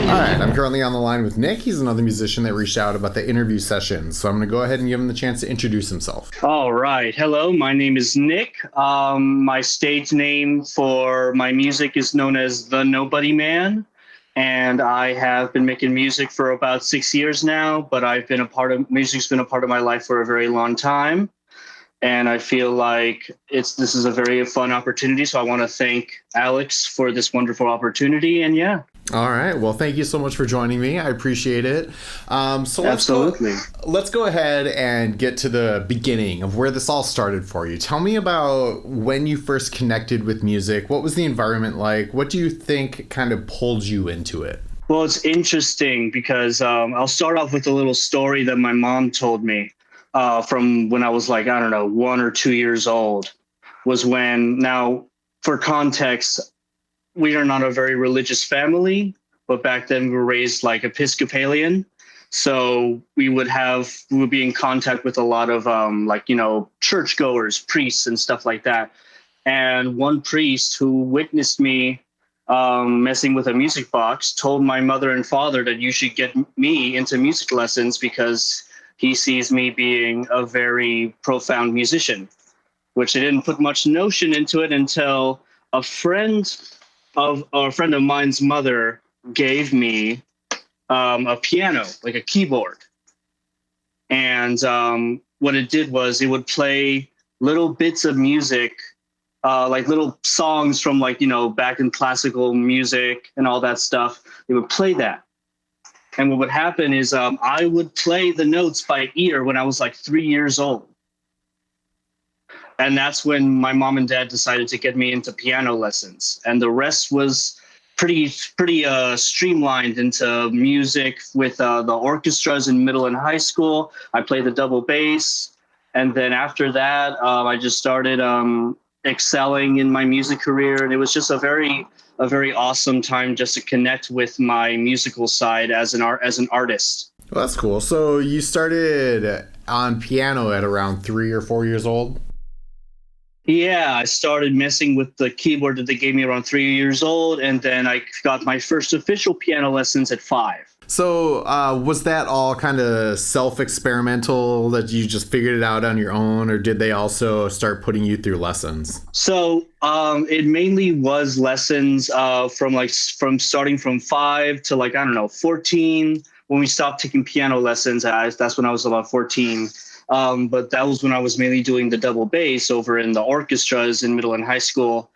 All right, I'm currently on the line with Nick. He's another musician that reached out about the interview session. So I'm going to go ahead and give him the chance to introduce himself. All right. Hello, my name is Nick. My stage name for my music is known as The Nobody Man. And I have been making music for about 6 years now, but music's been a part of my life for a very long time. And I feel like this is a very fun opportunity. So I want to thank Alex for this wonderful opportunity. And yeah. All right. Well, thank you so much for joining me. I appreciate it. Absolutely. Let's go ahead and get to the beginning of where this all started for you. Tell me about when you first connected with music. What was the environment like? What do you think kind of pulled you into it? Well, it's interesting because I'll start off with a little story that my mom told me from when I was like, I don't know, 1 or 2 years old. Now, for context, we are not a very religious family, but back then we were raised like Episcopalian. So we would be in contact with a lot of churchgoers, priests and stuff like that. And one priest who witnessed me messing with a music box told my mother and father that you should get me into music lessons because he sees me being a very profound musician, which they didn't put much notion into it until a friend of mine's mother gave me a piano, like a keyboard. And what it did was it would play little bits of music, like little songs from back in classical music and all that stuff. It would play that. And what would happen is I would play the notes by ear when I was like 3 years old. And that's when my mom and dad decided to get me into piano lessons. And the rest was pretty streamlined into music with the orchestras in middle and high school. I played the double bass. And then after that, I just started excelling in my music career. And it was just a very awesome time just to connect with my musical side as an artist. Well, that's cool. So you started on piano at around 3 or 4 years old? Yeah, I started messing with the keyboard that they gave me around 3 years old, and then I got my first official piano lessons at 5. So was that all kind of self-experimental that you just figured it out on your own, or did they also start putting you through lessons? So it mainly was lessons from starting from 5 to 14. When we stopped taking piano lessons, that's when I was about 14. But that was when I was mainly doing the double bass over in the orchestras in middle and high school.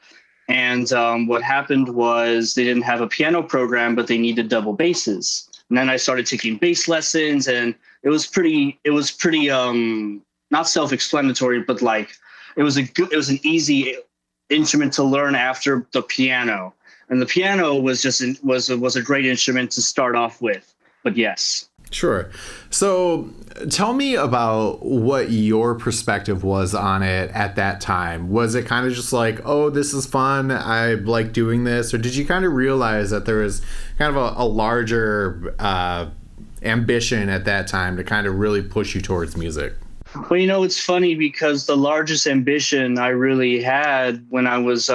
And what happened was they didn't have a piano program, but they needed double basses. And then I started taking bass lessons, and it was pretty not self-explanatory, but it was an easy instrument to learn after the piano. And the piano was a great instrument to start off with. But yes. Sure. So tell me about what your perspective was on it at that time. Was it kind of just like, oh, this is fun, I like doing this? Or did you kind of realize that there was kind of a larger ambition at that time to kind of really push you towards music? Well, it's funny because the largest ambition I really had when I was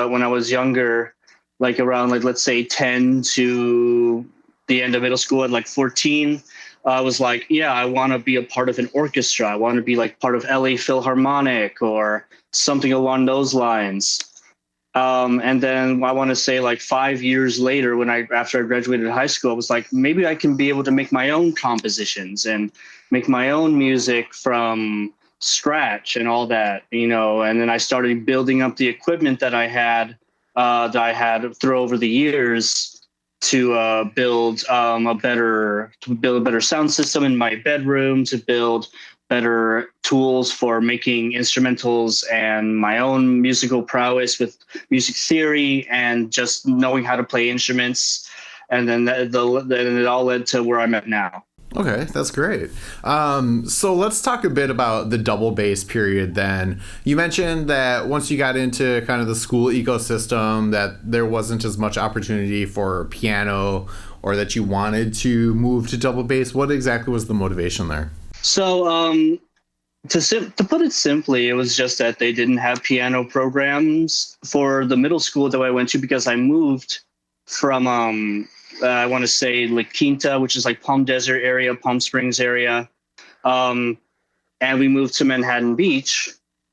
younger, like around let's say 10 to the end of middle school at 14, I was like, yeah, I want to be a part of an orchestra. I want to be part of LA Philharmonic or something along those lines. And then I want to say 5 years later, after I graduated high school, I was like, maybe I can be able to make my own compositions and make my own music from scratch and all that, And then I started building up the equipment that I had through over the years to build a better sound system in my bedroom, to build better tools for making instrumentals and my own musical prowess with music theory and just knowing how to play instruments. And then then it all led to where I'm at now. Okay, that's great. So let's talk a bit about the double bass period then. You mentioned that once you got into kind of the school ecosystem that there wasn't as much opportunity for piano or that you wanted to move to double bass. What exactly was the motivation there? So to put it simply, it was just that they didn't have piano programs for the middle school that I went to because I moved from I want to say La Quinta, which is like Palm Desert area, Palm Springs area. Um, and we moved to Manhattan Beach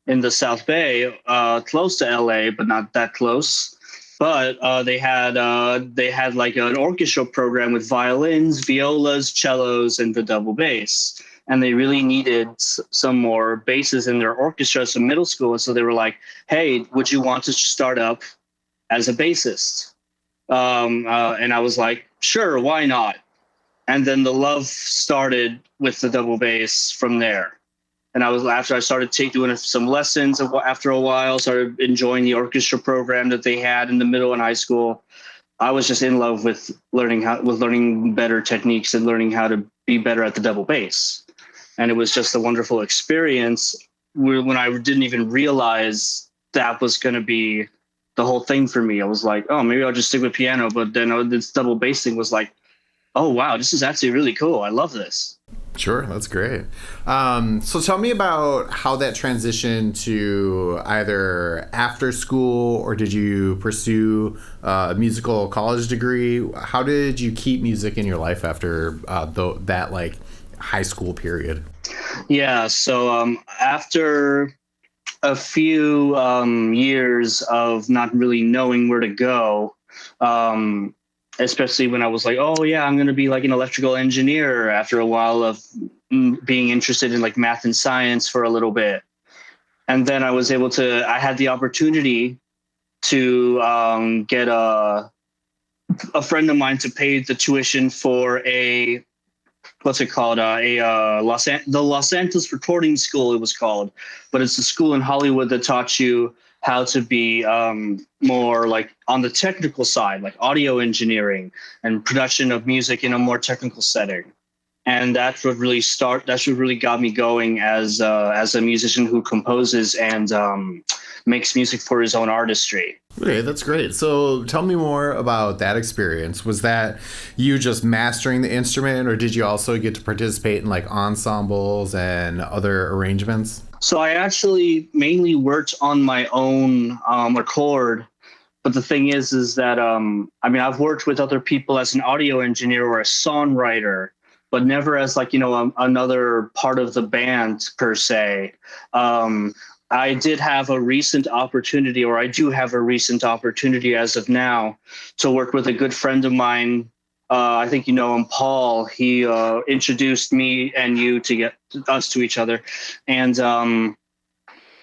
in the South Bay, close to LA, but not that close. But they had like an orchestra program with violins, violas, cellos, and the double bass. And they really needed some more basses in their orchestra as a middle school. And so they were like, "Hey, would you want to start up as a bassist?" And I was like, "Sure, why not?" And then the love started with the double bass from there. And I was after I started doing some lessons after a while, started enjoying the orchestra program that they had in the middle and high school. I was just in love with learning better techniques and learning how to be better at the double bass. And it was just a wonderful experience when I didn't even realize that was going to be the whole thing for me. I was like, oh, maybe I'll just stick with piano. But then this double bass thing was like, oh, wow, this is actually really cool. I love this. Sure, that's great. So tell me about how that transitioned to either after school, or did you pursue a musical college degree? How did you keep music in your life after that like high school period? Yeah, so after a few years of not really knowing where to go, um, especially when I was like, oh yeah, I'm going to be like an electrical engineer after a while of being interested in like math and science for a little bit. And then I had the opportunity to get a friend of mine to pay the tuition for what's it called? The Los Angeles Recording School, it was called, but it's a school in Hollywood that taught you how to be more like on the technical side, like audio engineering and production of music in a more technical setting. And that's what really got me going as a musician who composes and makes music for his own artistry. Okay, that's great. So tell me more about that experience. Was that you just mastering the instrument, or did you also get to participate in like ensembles and other arrangements? So I actually mainly worked on my own record. But the thing is that I mean, I've worked with other people as an audio engineer or a songwriter, but never as like another part of the band per se. Um, I did have a recent opportunity, or I do have a recent opportunity as of now, to work with a good friend of mine. I think you know him, Paul. He introduced me and you to get us to each other, and I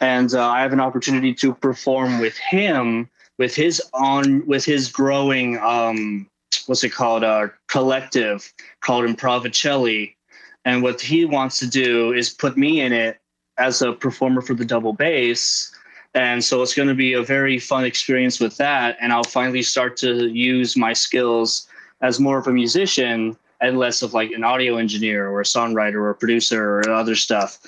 have an opportunity to perform with him with his growing what's it called collective called Improvicelli, and what he wants to do is put me in it as a performer for the double bass. And so it's going to be a very fun experience with that, and I'll finally start to use my skills as more of a musician and less of like an audio engineer or a songwriter or a producer or other stuff.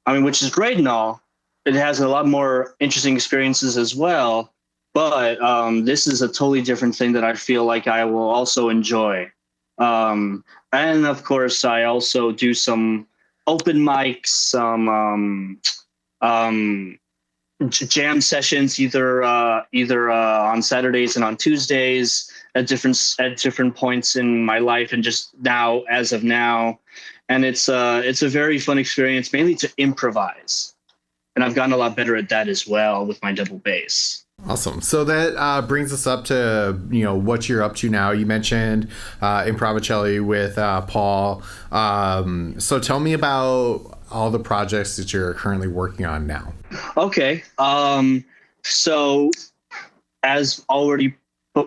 I mean, which is great and all. It has a lot more interesting experiences as well. But this is a totally different thing that I feel like I will also enjoy. And of course, I also do some open mics, some jam sessions, either on Saturdays and on Tuesdays at different points in my life, and just now as of now. And it's a very fun experience, mainly to improvise. And I've gotten a lot better at that as well with my double bass. Awesome. So that brings us up to what you're up to now. You mentioned Improvicelli with Paul. So tell me about all the projects that you're currently working on now. Okay. So as already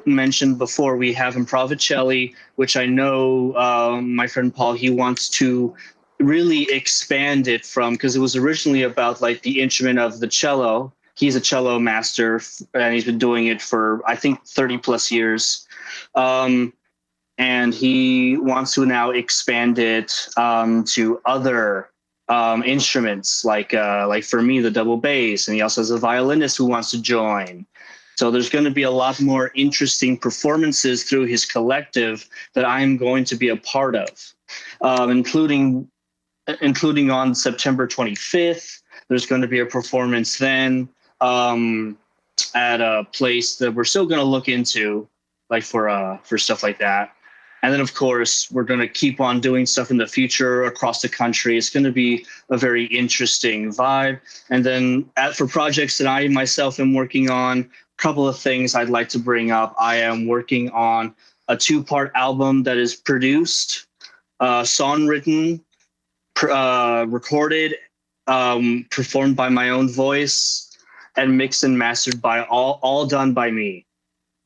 mentioned before, we have Improvicelli, which I know my friend Paul, he wants to really expand it from, because it was originally about like the instrument of the cello. He's a cello master, and he's been doing it for, I think, 30 plus years. And he wants to now expand it to other instruments, like for me, the double bass. And he also has a violinist who wants to join. So there's going to be a lot more interesting performances through his collective that I'm going to be a part of, including on September 25th. There's going to be a performance then at a place that we're still going to look into, like for stuff like that. And then, of course, we're going to keep on doing stuff in the future across the country. It's going to be a very interesting vibe. And then for projects that I myself am working on, a couple of things I'd like to bring up. I am working on a 2-part album that is produced, songwritten, recorded, performed by my own voice, and mixed and mastered by all done by me.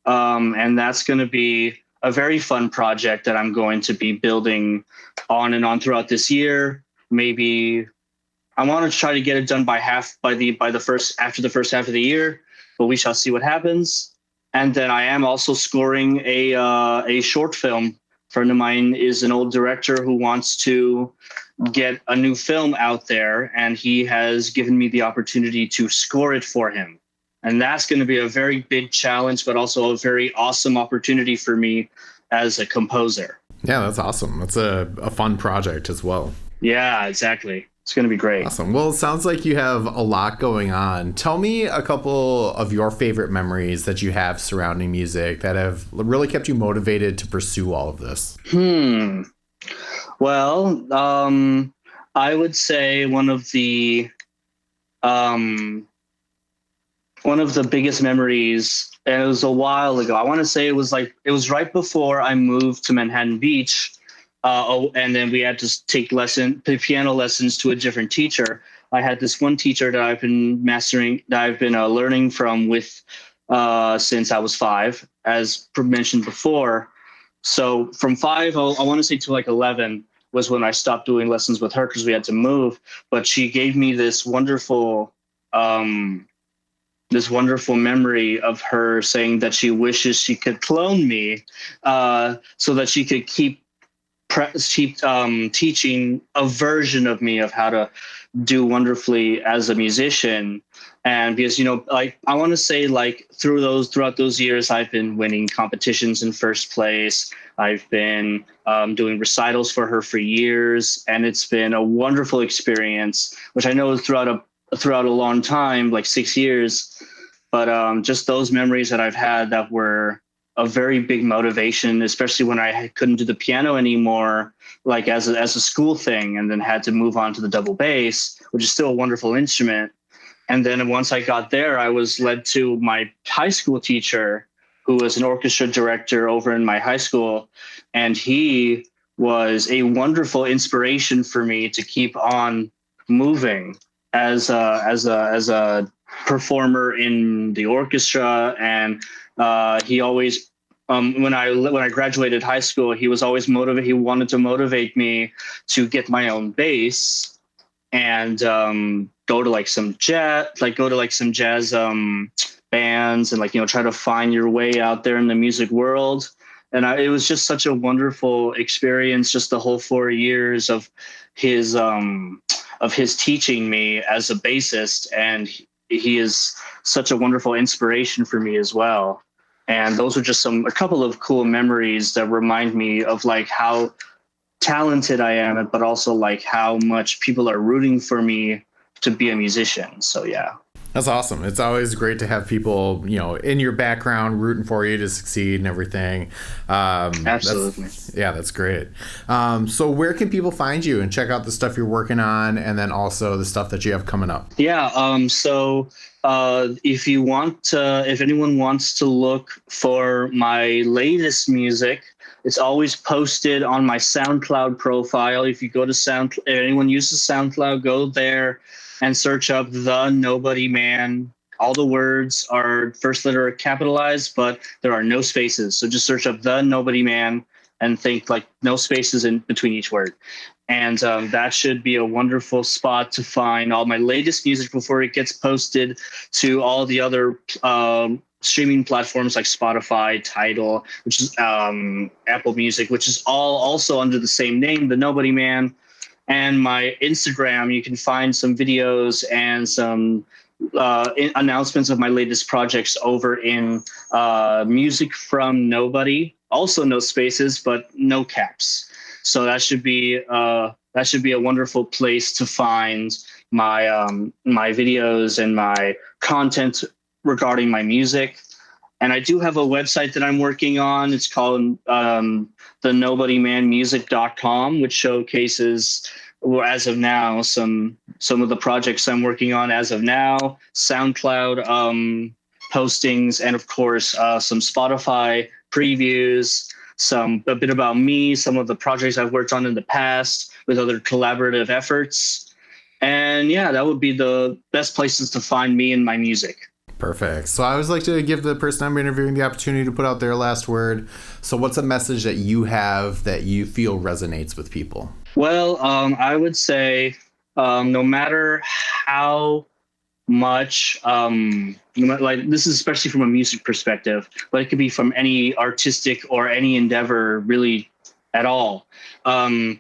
And that's going to be a very fun project that I'm going to be building on and on throughout this year. Maybe I want to try to get it done after the first half of the year, but we shall see what happens. And then I am also scoring a short film. A friend of mine is an old director who wants to get a new film out there, and he has given me the opportunity to score it for him. And that's going to be a very big challenge, but also a very awesome opportunity for me as a composer. Yeah, that's awesome. That's a fun project as well. Yeah, exactly. It's going to be great. Awesome. Well, it sounds like you have a lot going on. Tell me a couple of your favorite memories that you have surrounding music that have really kept you motivated to pursue all of this. Well, I would say one of the biggest memories, and it was a while ago. I want to say it was right before I moved to Manhattan Beach. And then we had to take piano lessons to a different teacher. I had this one teacher that I've been learning from since I was 5, as mentioned before. So from 5, I want to say to 11 was when I stopped doing lessons with her because we had to move. But she gave me this wonderful memory of her saying that she wishes she could clone me, so that she could keep teaching a version of me of how to do wonderfully as a musician. And because, I want to say throughout those years, I've been winning competitions in first place. I've been doing recitals for her for years, and it's been a wonderful experience, which I know throughout a long time, like 6 years. But just those memories that I've had that were a very big motivation, especially when I couldn't do the piano anymore, like as a school thing, and then had to move on to the double bass, which is still a wonderful instrument. And then once I got there, I was led to my high school teacher, who was an orchestra director over in my high school. And he was a wonderful inspiration for me to keep on moving as a performer in the orchestra. And he always, when I graduated high school, he was always motivated. He wanted to motivate me to get my own bass and go to some jazz bands, and try to find your way out there in the music world. And it was just such a wonderful experience, just the whole 4 years of his teaching me as a bassist. And he is such a wonderful inspiration for me as well. And those are just a couple of cool memories that remind me of how talented I am, but also how much people are rooting for me to be a musician. So yeah. That's awesome. It's always great to have people, in your background rooting for you to succeed and everything. Absolutely. That's great. So where can people find you and check out the stuff you're working on, and then also the stuff that you have coming up? Yeah. So if anyone wants to look for my latest music, it's always posted on my SoundCloud profile. If you go to if anyone uses SoundCloud, go there and search up The Nobody Man. All the words are first letter capitalized, but there are no spaces. So just search up The Nobody Man and think no spaces in between each word. And that should be a wonderful spot to find all my latest music before it gets posted to all the other streaming platforms like Spotify, Tidal, which is Apple Music, which is all also under the same name, The Nobody Man. And my Instagram, you can find some videos and some announcements of my latest projects over in Music from Nobody. Also no spaces, but no caps. So that should be a wonderful place to find my videos and my content regarding my music. And I do have a website that I'm working on. It's called the nobodymanmusic.com, which showcases, well, as of now, some of the projects I'm working on as of now, SoundCloud postings, and of course some Spotify previews, a bit about me, some of the projects I've worked on in the past with other collaborative efforts. And yeah, that would be the best places to find me and my music. Perfect. So I always like to give the person I'm interviewing the opportunity to put out their last word. So what's a message that you have that you feel resonates with people? Well, I would say no matter how much, like this is especially from a music perspective, but it could be from any artistic or any endeavor really at all. No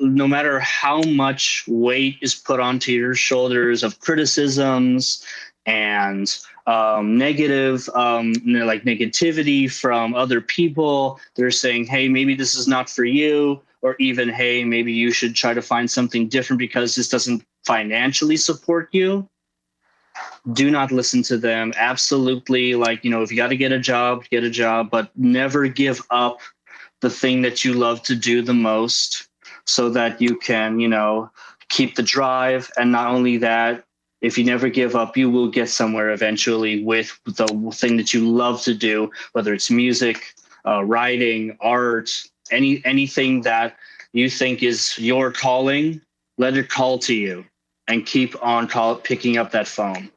matter how much weight is put onto your shoulders of criticisms and negative, like negativity from other people, they're saying, hey, maybe this is not for you, or even, hey, maybe you should try to find something different because this doesn't financially support you. Do not listen to them. Absolutely. Like, if you got to get a job, but never give up the thing that you love to do the most so that you can, keep the drive. And not only that, if you never give up, you will get somewhere eventually with the thing that you love to do, whether it's music, writing, art, anything that you think is your calling. Let it call to you and keep on picking up that phone.